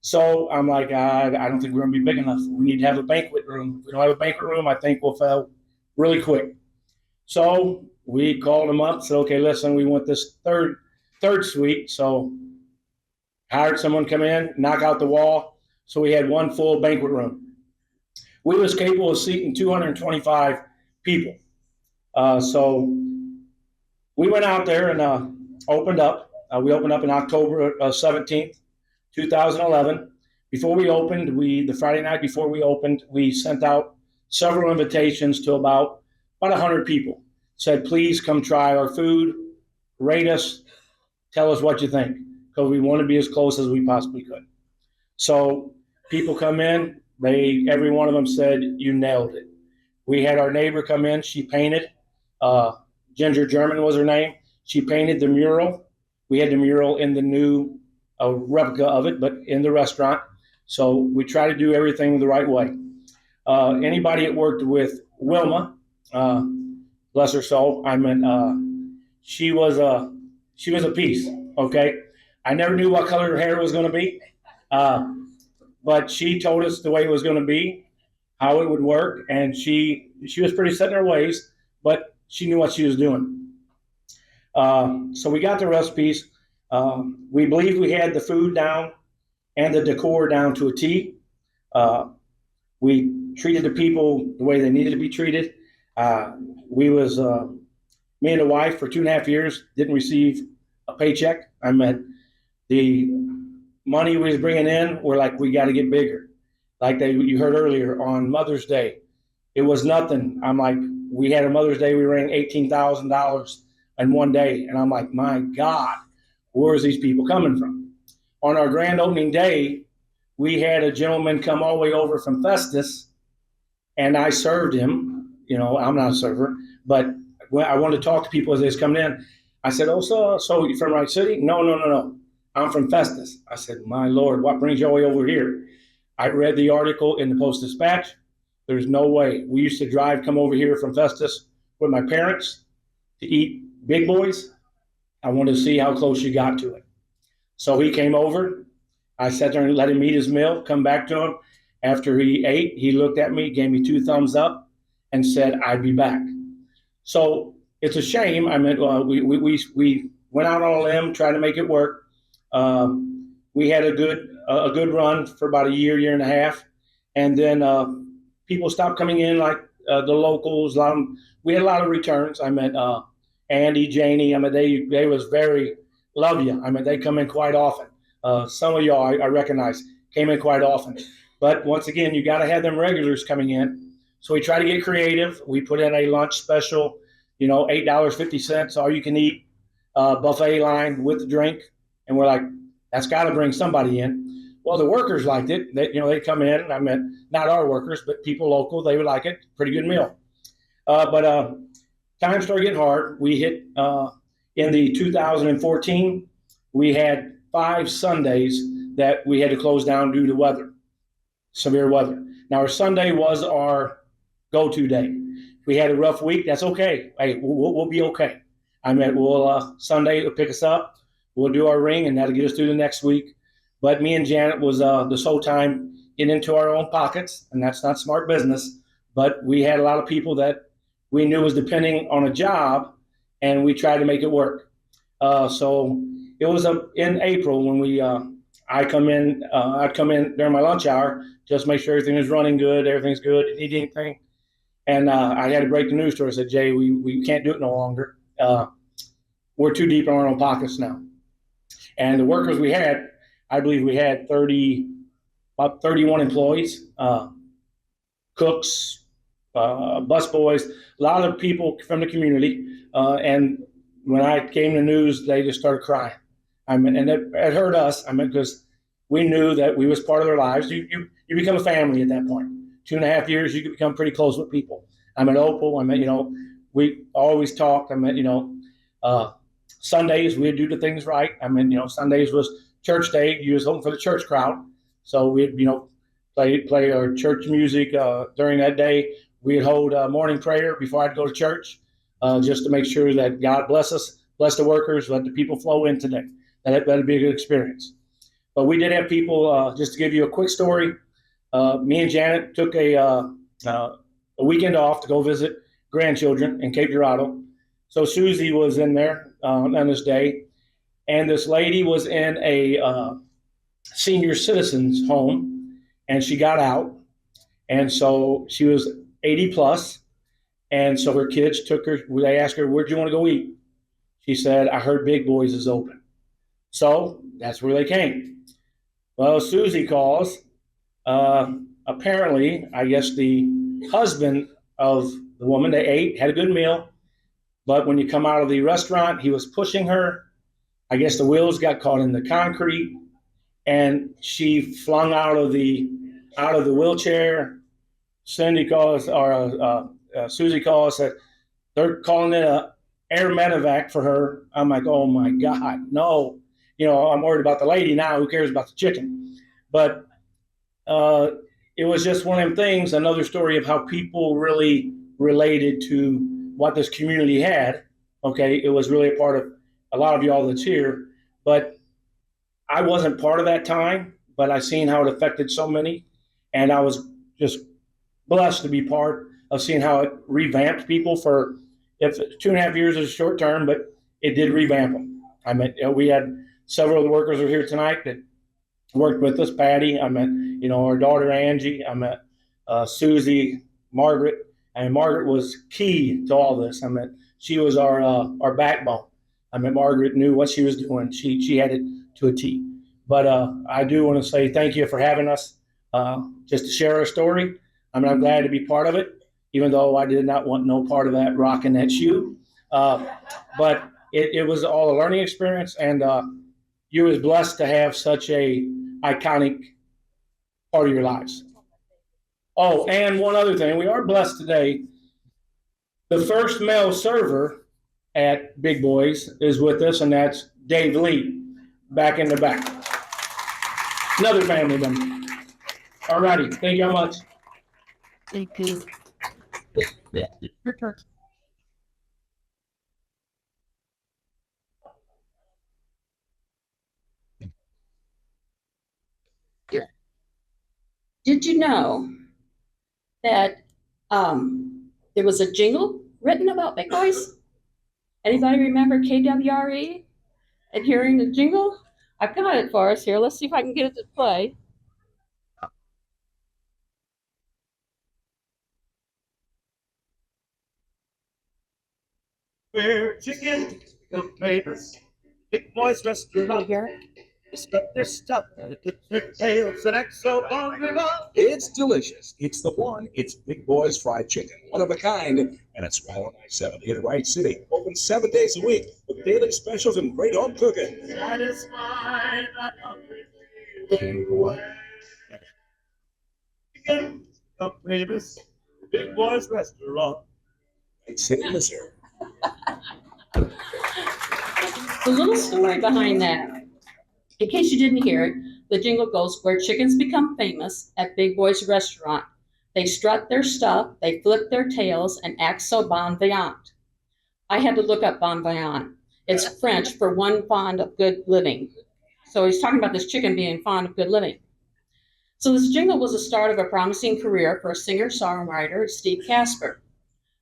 S6: So I'm like, I don't think we're going to be big enough. We need to have a banquet room. If we don't have a banquet room, I think we'll fail really quick. So we called them up, said, okay, listen, we want this third suite. So hired someone come in, knock out the wall. So we had 1 full banquet room. We was capable of seating 225 people. So we went out there and opened up. We opened up in October 17th, 2011. Before we opened, the Friday night before we opened, we sent out several invitations to about 100 people. Said, please come try our food, rate us, tell us what you think, because we want to be as close as we possibly could. So people come in, every one of them said, you nailed it. We had our neighbor come in, she painted, Ginger German was her name. She painted the mural. We had the mural in the new replica of it, but in the restaurant. So we try to do everything the right way. Anybody that worked with Wilma, bless her soul, she was a piece. Okay, I never knew what color her hair was going to be, but she told us the way it was going to be, how it would work, and she was pretty set in her ways, but she knew what she was doing. So we got the recipes. We believe we had the food down and the decor down to a T. We treated the people the way they needed to be treated. Me and the wife for 2.5 years didn't receive a paycheck. The money we was bringing in, we're like, we got to get bigger. Like you heard earlier on Mother's Day, it was nothing. I'm like, we had a Mother's Day, we ran $18,000 in one day. And I'm like, my God, where's these people coming from? On our grand opening day, we had a gentleman come all the way over from Festus, and I served him. You know, I'm not a server, but when I wanted to talk to people as they was coming in, I said, oh, so you from Wright City? No. I'm from Festus. I said, my Lord, what brings you all the way over here? I read the article in the Post Dispatch. There's no way. We used to come over here from Festus with my parents to eat Big Boys. I wanted to see how close you got to it. So he came over. I sat there and let him eat his meal, come back to him. After he ate, he looked at me, gave me 2 thumbs up, and said, I'd be back. So it's a shame. We went out on a limb, trying to make it work. We had a good run for about a year and a half. And then people stopped coming in, like the locals. We had a lot of returns. Andy, Janie. They was very love you. They come in quite often. Some of y'all I recognize came in quite often. But once again, you got to have them regulars coming in. So we try to get creative. We put in a lunch special, $8.50, all you can eat, buffet line with the drink. And we're like, that's got to bring somebody in. Well, the workers liked it. They come in. Not our workers, but people local. They would like it. Pretty good meal. But times started getting hard. We hit in the 2014. We had 5 Sundays that we had to close down due to weather, severe weather. Now our Sunday was our go-to day. If we had a rough week, that's okay. Hey, we'll be okay. Sunday will pick us up. We'll do our ring, and that'll get us through the next week. But me and Janet was this whole time getting into our own pockets, and that's not smart business. But we had a lot of people that we knew was depending on a job, and we tried to make it work. So it was in April when I'd come in during my lunch hour, just make sure everything was running good, everything's good, need anything. And I had to break the news to her. I said, Jay, we can't do it no longer. We're too deep in our own pockets now. And the workers we had, I believe we had about 31 employees, cooks, busboys, a lot of people from the community. And when I came to news, they just started crying. And it hurt us. Because we knew that we was part of their lives. You become a family at that point. 2.5 years, you can become pretty close with people. Opal. We always talked. Sundays we'd do the things right. Sundays was church day. You was home for the church crowd, so we'd play our church music during that day. We'd hold morning prayer before I'd go to church, just to make sure that God bless us, bless the workers, let the people flow in today. That'd be a good experience. But we did have people. Just to give you a quick story, me and Janet took a weekend off to go visit grandchildren in Cape Girardeau. So Susie was in there on this day, and this lady was in a senior citizens home, and she got out, and so she was 80 plus, and so her kids took her. They asked her, "Where'd you want to go eat?" She said, "I heard Big Boys is open." So that's where they came. Well, Susie calls. Apparently, I guess the husband of the woman, they ate, had a good meal. But when you come out of the restaurant, he was pushing her. I guess the wheels got caught in the concrete, and she flung out of the wheelchair. Cindy calls, or Susie calls, said they're calling it a air medevac for her. I'm like, oh my God, no. I'm worried about the lady now. Who cares about the chicken? But it was just one of them things. Another story of how people really related to what this community had. Okay, it was really a part of a lot of y'all that's here, but I wasn't part of that time, but I seen how it affected so many, and I was just blessed to be part of seeing how it revamped people. For if 2.5 years is short term, but it did revamp them. We had several of the workers who are here tonight that worked with us. Patty, our daughter Angie, Susie, Margaret. And Margaret was key to all this. She was our backbone. Margaret knew what she was doing. She had it to a T. But I do want to say thank you for having us, just to share our story. I'm glad to be part of it, even though I did not want no part of that rocking that shoe. But it was all a learning experience, and you was blessed to have such a iconic part of your lives. Oh, and one other thing, we are blessed today. The first male server at Big Boys is with us, and that's Dave Lee, back in the back. Another family member. All righty, thank you very much.
S4: Thank you. Your turn. Did you know that there was a jingle written about Big Boys? Anybody remember KWRE and hearing the jingle? I've got it for us here. Let's see if I can get it to play.
S7: Where chicken tomatoes, Big Boys restaurant. It's got their stuff and their tails and act so long.
S8: It's delicious. It's the one. It's Big Boys Fried Chicken, one of a kind. And it's right on I-70 in Wright City. Open 7 days a week with daily specials and great home cooking.
S7: Satisfied that hungry chicken tomatoes, Big Boys restaurant.
S8: Right City, Missouri.
S2: The little story behind that, in case you didn't hear it, the jingle goes, where chickens become famous at Big Boys Restaurant. They strut their stuff, they flip their tails, and act so bon vivant. I had to look up bon vivant. It's French for one fond of good living. So he's talking about this chicken being fond of good living. So this jingle was the start of a promising career for singer-songwriter Steve Casper.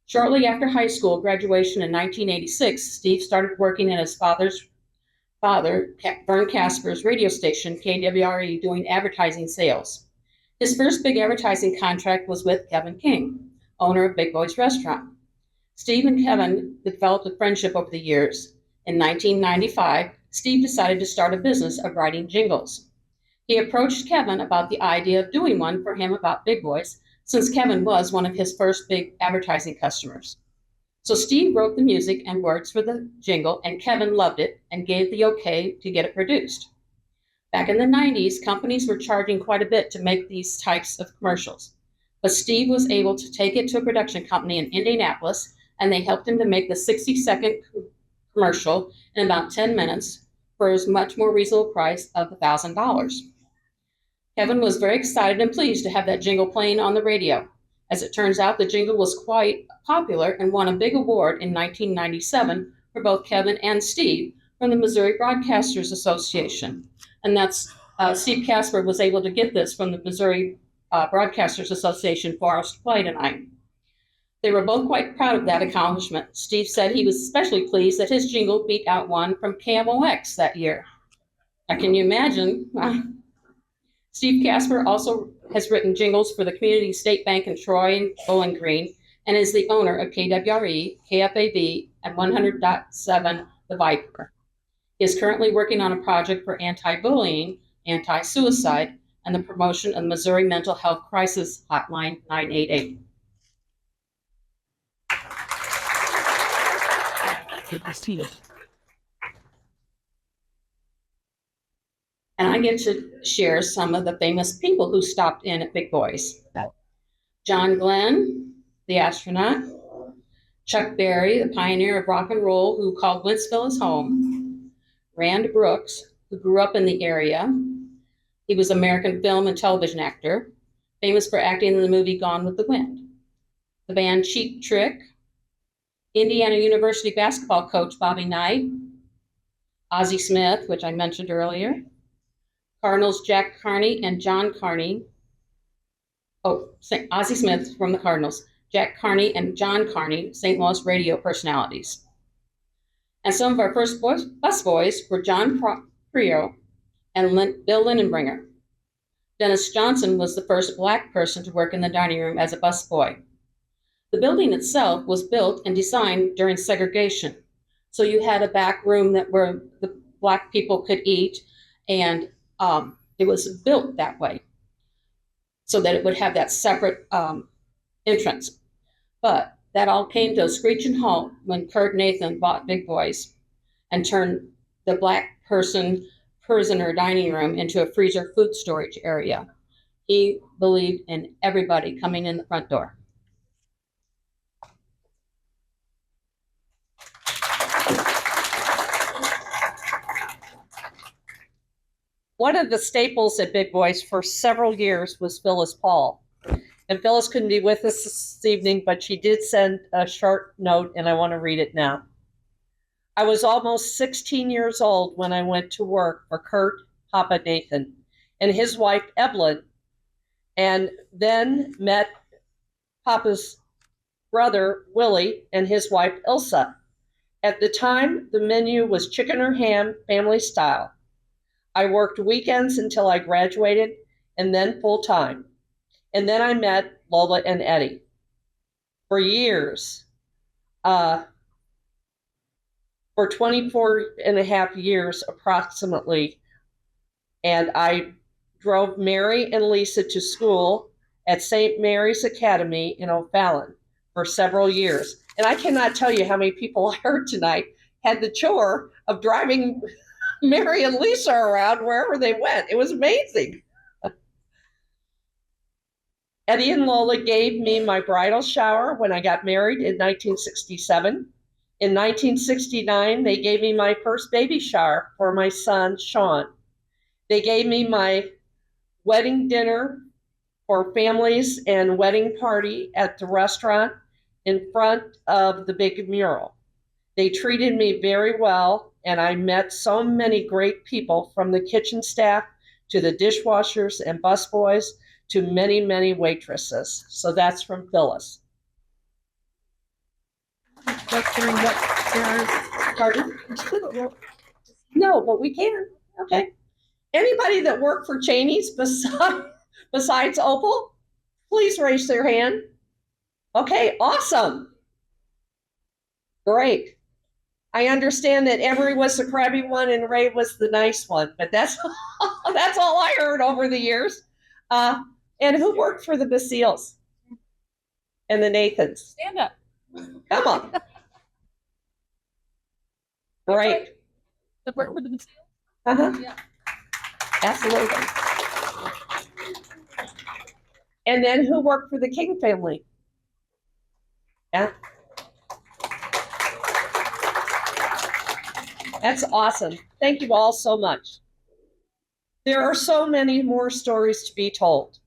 S2: Shortly after high school graduation in 1986, Steve started working at his father, Vern Casper's radio station, KWRE, doing advertising sales. His first big advertising contract was with Kevin King, owner of Big Boy's Restaurant. Steve and Kevin developed a friendship over the years. In 1995, Steve decided to start a business of writing jingles. He approached Kevin about the idea of doing one for him about Big Boys, since Kevin was one of his first big advertising customers. So Steve wrote the music and words for the jingle, and Kevin loved it and gave the okay to get it produced. Back in the 90s, companies were charging quite a bit to make these types of commercials. But Steve was able to take it to a production company in Indianapolis, and they helped him to make the 60-second commercial in about 10 minutes for a much more reasonable price of $1,000. Kevin was very excited and pleased to have that jingle playing on the radio. As it turns out, the jingle was quite popular and won a big award in 1997 for both Kevin and Steve from the Missouri Broadcasters Association. And that's Steve Casper was able to get this from the Missouri Broadcasters Association for us to play tonight. They were both quite proud of that accomplishment. Steve said he was especially pleased that his jingle beat out one from KMOX that year. Now, can you imagine? Steve Casper also has written jingles for the Community State Bank in Troy and Bowling Green, and is the owner of KWRE, KFAB, and 100.7 The Viper. He is currently working on a project for anti-bullying, anti-suicide, and the promotion of the Missouri Mental Health Crisis Hotline 988. And I get to share some of the famous people who stopped in at Big Boys. John Glenn, the astronaut. Chuck Berry, the pioneer of rock and roll, who called Wentzville his home. Rand Brooks, who grew up in the area. He was an American film and television actor, famous for acting in the movie Gone with the Wind. The band Cheap Trick. Indiana University basketball coach Bobby Knight. Ozzie Smith, which I mentioned earlier. Cardinals Jack Carney and John Carney. Ozzie Smith from the Cardinals. Jack Carney and John Carney, St. Louis radio personalities. And some of our first bus boys were John Prio and Bill Lindenbringer. Dennis Johnson was the first Black person to work in the dining room as a bus boy. The building itself was built and designed during segregation. So you had a back room where the Black people could eat, and it was built that way so that it would have that separate entrance. But that all came to a screeching halt when Kurt Nathan bought Big Boys and turned the Black prisoner dining room into a freezer food storage area. He believed in everybody coming in the front door.
S5: One of the staples at Big Boys for several years was Phyllis Paul. And Phyllis couldn't be with us this evening, but she did send a short note, and I want to read it now. I was almost 16 years old when I went to work for Kurt Papa Nathan and his wife Evelyn, and then met Papa's brother Willie and his wife Ilsa. At the time, the menu was chicken or ham, family style. I worked weekends until I graduated, and then full-time. And then I met Lola and Eddie. For years, for 24 and a half years approximately, and I drove Mary and Lisa to school at St. Mary's Academy in O'Fallon for several years. And I cannot tell you how many people I heard tonight had the chore of driving Mary and Lisa around wherever they went. It was amazing. Eddie and Lola gave me my bridal shower when I got married in 1967. In 1969, they gave me my first baby shower for my son, Sean. They gave me my wedding dinner for families and wedding party at the restaurant in front of the big mural. They treated me very well, and I met so many great people, from the kitchen staff to the dishwashers and busboys to many, many waitresses. So that's from Phyllis. during what Sarah's pardon? No, but we can. Okay. Anybody that worked for Cheney's besides Opal, please raise their hand. Okay, awesome. Great. I understand that Emery was the crabby one and Ray was the nice one, but that's that's all I heard over the years. And who worked for the Basiles and the Nathans?
S4: Stand up.
S5: Come on. Great.
S4: The work with the
S5: Uh-huh.
S4: Yeah.
S5: Absolutely. And then who worked for the King family? Yeah. That's awesome. Thank you all so much. There are so many more stories to be told.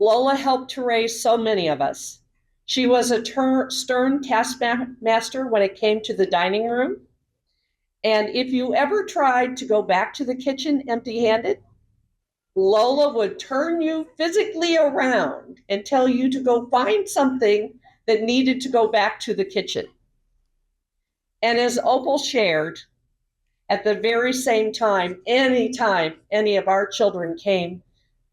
S5: Lola helped to raise so many of us. She was a stern taskmaster when it came to the dining room. And if you ever tried to go back to the kitchen empty-handed, Lola would turn you physically around and tell you to go find something that needed to go back to the kitchen. And as Opal shared, at the very same time, anytime any of our children came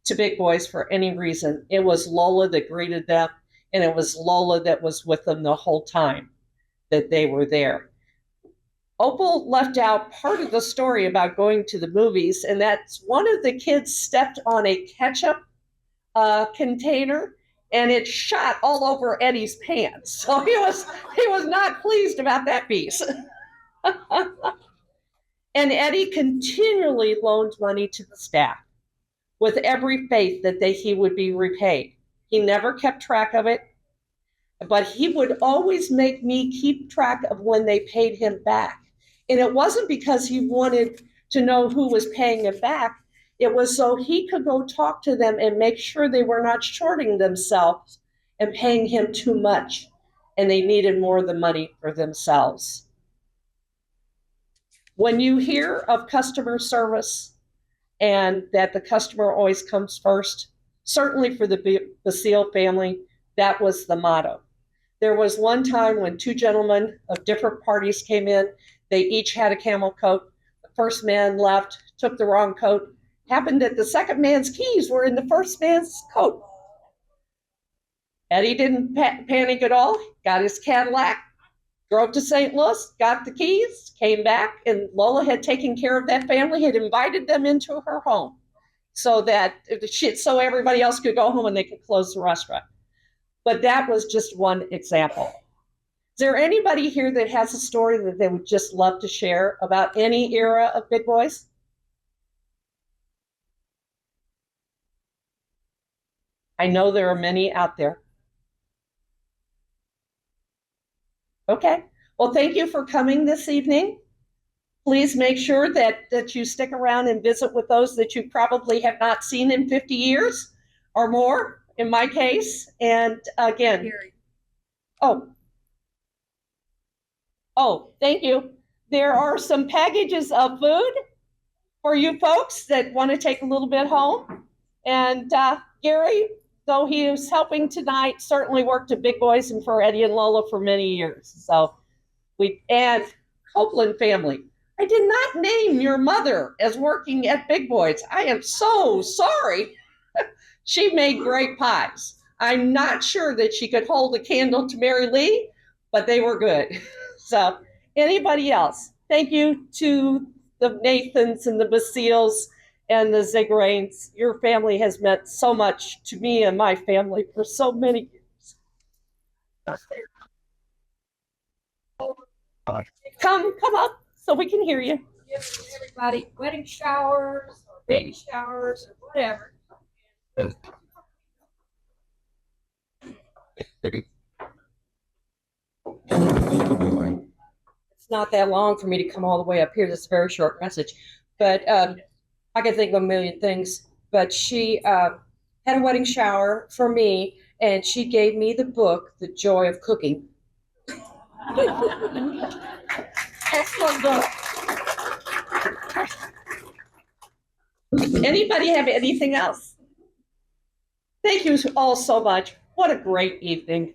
S5: to Big Boys for any reason, it was Lola that greeted them, and it was Lola that was with them the whole time that they were there. Opal left out part of the story about going to the movies, and that's one of the kids stepped on a ketchup container, and it shot all over Eddie's pants. So he was not pleased about that piece. And Eddie continually loaned money to the staff with every faith that he would be repaid. He never kept track of it, but he would always make me keep track of when they paid him back. And it wasn't because he wanted to know who was paying him back. It was so he could go talk to them and make sure they were not shorting themselves and paying him too much, and they needed more of the money for themselves. When you hear of customer service and that the customer always comes first, certainly for the Basile family, that was the motto. There was one time when two gentlemen of different parties came in. They each had a camel coat. The first man left, took the wrong coat. Happened that the second man's keys were in the first man's coat. Eddie didn't panic at all, got his Cadillac, drove to St. Louis, got the keys, came back, and Lola had taken care of that family, had invited them into her home so that so everybody else could go home and they could close the restaurant. But that was just one example. Is there anybody here that has a story that they would just love to share about any era of Big Boys? I know there are many out there. Okay. Well, thank you for coming this evening. Please make sure that you stick around and visit with those that you probably have not seen in 50 years or more, in my case. And again, thank you. There are some packages of food for you folks that want to take a little bit home. And Gary, though he is helping tonight, certainly worked at Big Boys and for Eddie and Lola for many years. So and Copeland family. I did not name your mother as working at Big Boys. I am so sorry. She made great pies. I'm not sure that she could hold a candle to Mary Lee, but they were good. So anybody else? Thank you to the Nathans and the Basiles and the Zigrains. Your family has meant so much to me and my family for so many years. Come up so we can hear you.
S4: Everybody, wedding showers or baby showers or whatever.
S5: It's not that long for me to come all the way up here. This is a very short message, but I can think of a million things. But she had a wedding shower for me, and she gave me the book, The Joy of Cooking. Excellent book. Anybody have anything else? Thank you all so much. What a great evening.